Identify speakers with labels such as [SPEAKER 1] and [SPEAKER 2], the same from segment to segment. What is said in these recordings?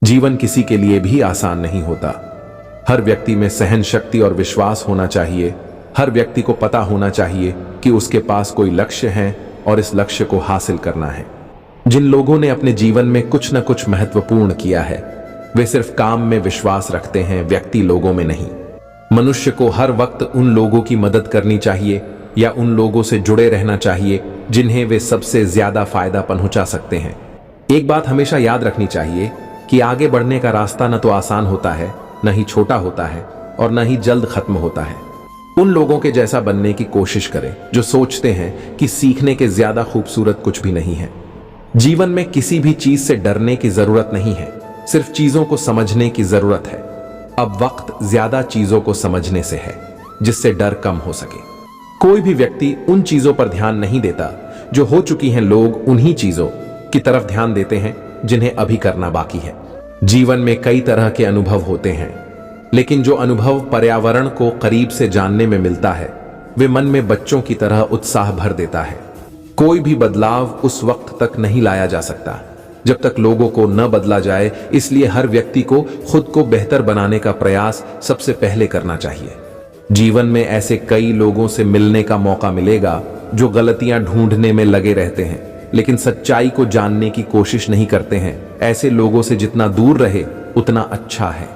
[SPEAKER 1] जीवन किसी के लिए भी आसान नहीं होता। हर व्यक्ति में सहन शक्ति और विश्वास होना चाहिए। हर व्यक्ति को पता होना चाहिए कि उसके पास कोई लक्ष्य है और इस लक्ष्य को हासिल करना है। जिन लोगों ने अपने जीवन में कुछ न कुछ महत्वपूर्ण किया है, वे सिर्फ काम में विश्वास रखते हैं, व्यक्ति लोगों में नहीं। मनुष्य को हर वक्त उन लोगों की मदद करनी चाहिए या उन लोगों से जुड़े रहना चाहिए जिन्हें वे सबसे ज्यादा फायदा पहुंचा सकते हैं। एक बात हमेशा याद रखनी चाहिए कि आगे बढ़ने का रास्ता न तो आसान होता है, न ही छोटा होता है और न ही जल्द खत्म होता है। उन लोगों के जैसा बनने की कोशिश करें जो सोचते हैं कि सीखने के ज्यादा खूबसूरत कुछ भी नहीं है। जीवन में किसी भी चीज से डरने की जरूरत नहीं है, सिर्फ चीजों को समझने की जरूरत है। अब वक्त ज्यादा चीजों को समझने से है जिससे डर कम हो सके। कोई भी व्यक्ति उन चीजों पर ध्यान नहीं देता जो हो चुकी हैं। लोग उन्हीं चीजों की तरफ ध्यान देते हैं जिन्हें अभी करना बाकी है। जीवन में कई तरह के अनुभव होते हैं, लेकिन जो अनुभव पर्यावरण को करीब से जानने में मिलता है वे मन में बच्चों की तरह उत्साह भर देता है। कोई भी बदलाव उस वक्त तक नहीं लाया जा सकता जब तक लोगों को न बदला जाए। इसलिए हर व्यक्ति को खुद को बेहतर बनाने का प्रयास सबसे पहले करना चाहिए। जीवन में ऐसे कई लोगों से मिलने का मौका मिलेगा जो गलतियां ढूंढने में लगे रहते हैं लेकिन सच्चाई को जानने की कोशिश नहीं करते हैं। ऐसे लोगों से जितना दूर रहे उतना अच्छा है।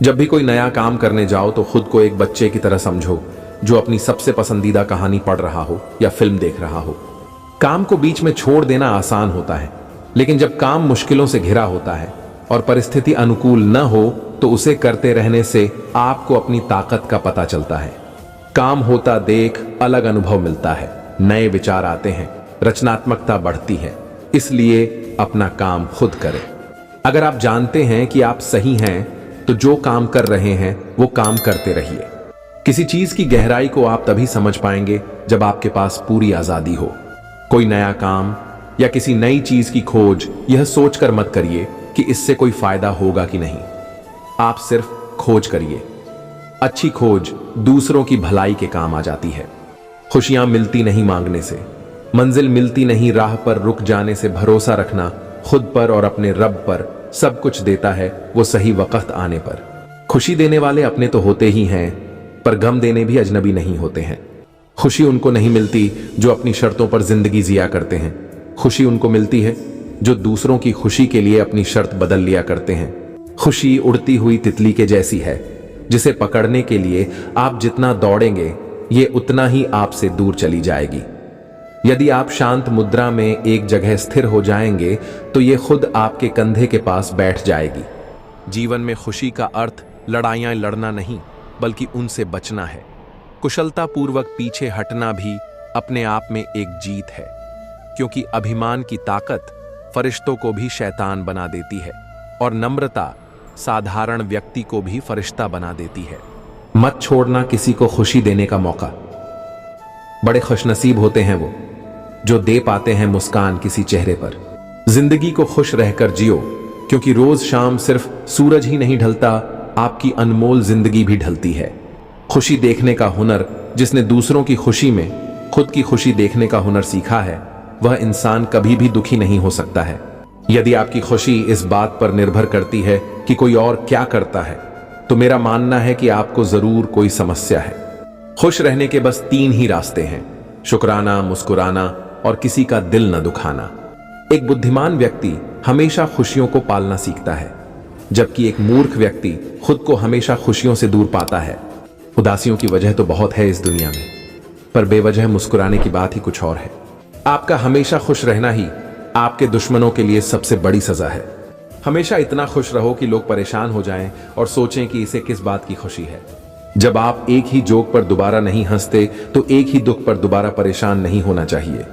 [SPEAKER 1] जब भी कोई नया काम करने जाओ तो खुद को एक बच्चे की तरह समझो जो अपनी सबसे पसंदीदा कहानी पढ़ रहा हो या फिल्म देख रहा हो। काम को बीच में छोड़ देना आसान होता है, लेकिन जब काम मुश्किलों से घिरा होता है और परिस्थिति अनुकूल न हो तो उसे करते रहने से आपको अपनी ताकत का पता चलता है। काम होता देख अलग अनुभव मिलता है, नए विचार आते हैं, रचनात्मकता बढ़ती है। इसलिए अपना काम खुद करें। अगर आप जानते हैं कि आप सही हैं तो जो काम कर रहे हैं वो काम करते रहिए। किसी चीज की गहराई को आप तभी समझ पाएंगे जब आपके पास पूरी आजादी हो। कोई नया काम या किसी नई चीज की खोज यह सोचकर मत करिए कि इससे कोई फायदा होगा कि नहीं। आप सिर्फ खोज करिए। अच्छी खोज दूसरों की भलाई के काम आ जाती है। खुशियां मिलती नहीं मांगने से, मंजिल मिलती नहीं राह पर रुक जाने से। भरोसा रखना खुद पर और अपने रब पर। सब कुछ देता है वो सही वक्त आने पर। खुशी देने वाले अपने तो होते ही हैं, पर गम देने भी अजनबी नहीं होते हैं। खुशी उनको नहीं मिलती जो अपनी शर्तों पर जिंदगी जिया करते हैं। खुशी उनको मिलती है जो दूसरों की खुशी के लिए अपनी शर्त बदल लिया करते हैं। खुशी उड़ती हुई तितली के जैसी है, जिसे पकड़ने के लिए आप जितना दौड़ेंगे ये उतना ही आपसे दूर चली जाएगी। यदि आप शांत मुद्रा में एक जगह स्थिर हो जाएंगे तो ये खुद आपके कंधे के पास बैठ जाएगी। जीवन में खुशी का अर्थ लड़ाइयां लड़ना नहीं, बल्कि उनसे बचना है। कुशलता पूर्वक पीछे हटना भी अपने आप में एक जीत है, क्योंकि अभिमान की ताकत फरिश्तों को भी शैतान बना देती है और नम्रता साधारण व्यक्ति को भी फरिश्ता बना देती है। मत छोड़ना किसी को खुशी देने का मौका। बड़े खुशनसीब होते हैं वो जो दे पाते हैं मुस्कान किसी चेहरे पर। जिंदगी को खुश रहकर जियो, क्योंकि रोज शाम सिर्फ सूरज ही नहीं ढलता, आपकी अनमोल जिंदगी भी ढलती है। खुशी देखने का हुनर, जिसने दूसरों की खुशी में खुद की खुशी देखने का हुनर सीखा है, वह इंसान कभी भी दुखी नहीं हो सकता है। यदि आपकी खुशी इस बात पर निर्भर करती है कि कोई और क्या करता है, तो मेरा मानना है कि आपको जरूर कोई समस्या है। खुश रहने के बस 3 ही रास्ते हैं: शुक्राना, मुस्कुराना और किसी का दिल न दुखाना। एक बुद्धिमान व्यक्ति हमेशा खुशियों को पालना सीखता है, जबकि एक मूर्ख व्यक्ति खुद को हमेशा खुशियों से दूर पाता है। उदासियों की वजह तो बहुत है इस दुनिया में, पर बेवजह मुस्कुराने की बात ही कुछ और है। आपका हमेशा खुश रहना ही आपके दुश्मनों के लिए सबसे बड़ी सजा है। हमेशा इतना खुश रहो कि लोग परेशान हो जाएं और सोचें कि इसे किस बात की खुशी है। जब आप एक ही जोक पर दोबारा नहीं हंसते तो एक ही दुख पर दोबारा परेशान नहीं होना चाहिए।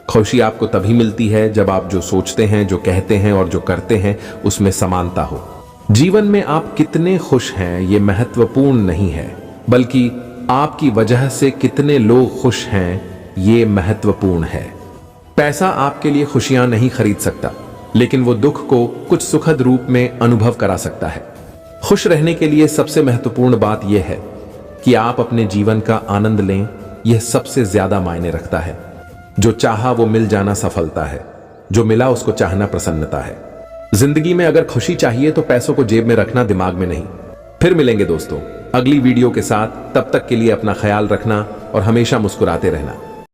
[SPEAKER 1] खुशी आपको तभी मिलती है जब आप जो सोचते हैं, जो कहते हैं और जो करते हैं उसमें समानता हो। जीवन में आप कितने खुश हैं ये महत्वपूर्ण नहीं है, बल्कि आपकी वजह से कितने लोग खुश हैं ये महत्वपूर्ण है। पैसा आपके लिए खुशियां नहीं खरीद सकता, लेकिन वो दुख को कुछ सुखद रूप में अनुभव करा सकता है। खुश रहने के लिए सबसे महत्वपूर्ण बात यह है कि आप अपने जीवन का आनंद लें। यह सबसे ज्यादा मायने रखता है। जो चाहा वो मिल जाना सफलता है, जो मिला उसको चाहना प्रसन्नता है। जिंदगी में अगर खुशी चाहिए तो पैसों को जेब में रखना, दिमाग में नहीं। फिर मिलेंगे दोस्तों अगली वीडियो के साथ, तब तक के लिए अपना ख्याल रखना और हमेशा मुस्कुराते रहना।